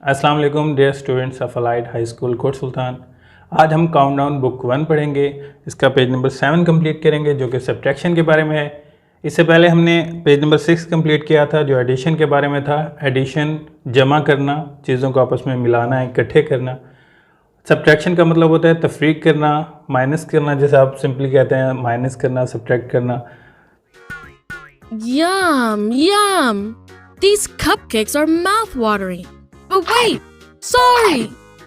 अस्सलाम वालेकुम dear students of allied high school Kot Sultan. आज हम काउंटडाउन बुक 1 पढ़ेंगे। इसका पेज नंबर 7 कंप्लीट करेंगे जो कि सब्ट्रैक्शन के बारे में है। इससे पहले हमने पेज नंबर 6 कंप्लीट किया था जो एडिशन के बारे में था। एडिशन जमा करना, चीज़ों को आपस में मिलाना, इकट्ठे करना। सब्ट्रैक्शन का मतलब होता है तफरीक करना, माइनस करना, जैसे आप सिंपली कहते हैं माइनस करना, सब्ट्रैक्ट करना। Yum, yum! These cupcakes are mouth-watering. But wait! Sorry!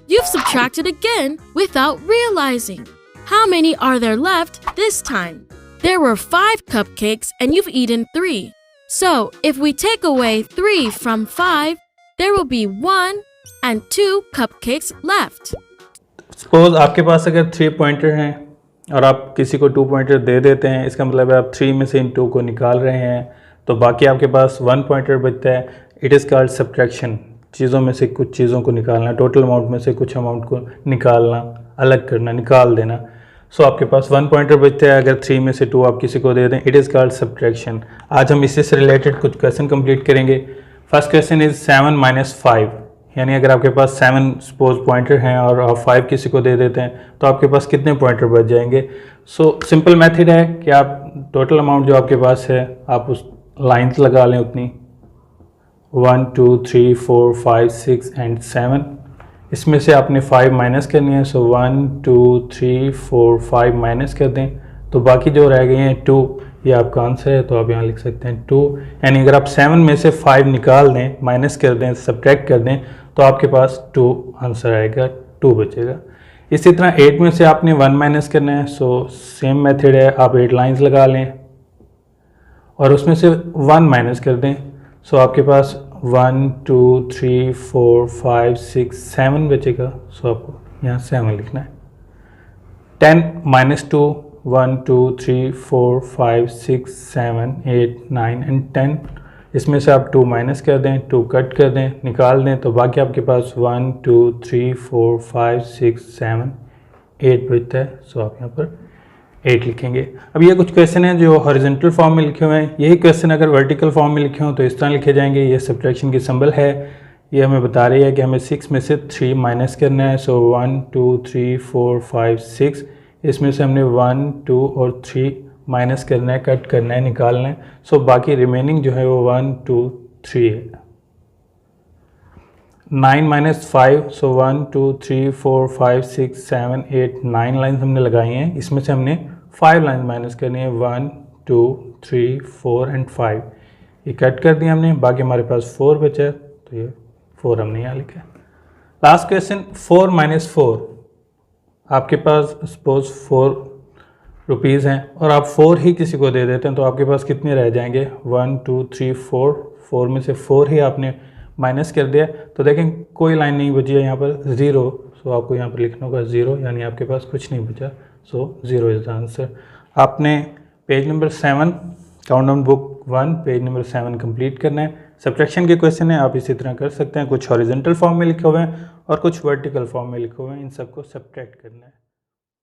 You've subtracted again without realizing. How many are there left this time? There were 5 cupcakes and you've eaten 3. So, if we take away 3 from 5, there will be 1 and 2 cupcakes left. Suppose आपके पास अगर 3 pointer हैं और आप किसी को 2 pointer दे देते हैं, इसका मतलब है आप 3 में से इन 2 को निकाल रहे हैं, तो बाकी आपके पास 1 पॉइंटर बचता है। It is called subtraction. चीज़ों में से कुछ चीज़ों को निकालना, टोटल अमाउंट में से कुछ अमाउंट को निकालना, अलग करना, निकाल देना। सो आपके पास 1 पॉइंटर बचता है अगर 3 में से 2 आप किसी को दे दें। It is called subtraction. आज हम इससे से रिलेटेड कुछ क्वेश्चन कंप्लीट करेंगे। फर्स्ट क्वेश्चन इज़ 7 - 5, यानी अगर आपके पास 7 सपोज पॉइंटर हैं और आप 5 किसी को दे देते हैं तो आपके पास कितने पॉइंटर बच जाएंगे। सो सिंपल मेथड है कि आप टोटल अमाउंट जो आपके पास है आप उस लाइन्स लगा लें उतनी 1 2 3 4 5 6 एंड 7। इसमें से आपने 5 माइनस करनी है। सो 1 2 3 4 5 माइनस कर दें तो बाकी जो रह गए हैं 2, ये आपका आंसर है। तो आप यहाँ लिख सकते हैं 2। यानी अगर आप 7 में से 5 निकाल दें, माइनस कर दें, सब्ट्रैक्ट कर दें तो आपके पास 2 आंसर आएगा, 2 बचेगा। इसी तरह 8 में से आपने 1 माइनस करना है। सो सेम मेथड है, आप 8 लाइंस लगा लें और उसमें से 1 माइनस कर दें। सो आपके पास 1 2 3 4 5 6 7 बचेगा। सो आपको यहाँ 7 लिखना है। 10 - 2 1 2 3 4 5 6 7 8 9 एंड 10। इसमें से आप 2 माइनस कर दें, 2 कट कर दें, निकाल दें तो बाकी आपके पास 1 2 3 4 5 6 7 8 बचता है। सो आप यहाँ पर 8 लिखेंगे। अब ये कुछ क्वेश्चन हैं जो हॉरिजॉन्टल फॉर्म में लिखे हुए हैं। यही क्वेश्चन अगर वर्टिकल फॉर्म में लिखे हों तो इस तरह लिखे जाएंगे। ये सब्ट्रैक्शन की सिंबल है, ये हमें बता रही है कि हमें 6 में से 3 माइनस करना है। सो 1 2 3 4 5 6, इसमें से हमने 1 2 और 3 माइनस करना है, कट करना है, निकालना है। सो बाकी रिमेनिंग जो है वो 1 2 3 है। 9 - 5, सो 1 2 3 4 5 6 7 8 9 लाइन्स हमने लगाई हैं। इसमें से हमने 5 लाइन माइनस करनी है, 1 2 3 4 एंड 5। ये कट कर दिया हमने, बाकी हमारे पास 4 बचा है तो ये 4 हमने यहाँ लिखा है। Last question 4 - 4। आपके पास सपोज 4 रुपीज़ हैं और आप 4 ही किसी को दे देते हैं तो आपके पास कितने रह जाएंगे 1 2 3 4। 4 में से 4 ही आपने माइनस कर दिया तो देखें कोई लाइन नहीं बची है यहाँ पर, 0। सो आपको यहाँ पर लिखना होगा 0, यानी आपके पास कुछ नहीं बचा। सो 0 इज़ द आंसर। आपने page number 7 countdown book 1 page number 7 complete करना है। सब्ट्रैक्शन के क्वेश्चन है, आप इसी तरह कर सकते हैं। कुछ हॉरिजॉन्टल फॉर्म में लिखे हुए हैं और कुछ वर्टिकल फॉर्म में लिखे हुए हैं। इन सबको सब्ट्रैक्ट करना है।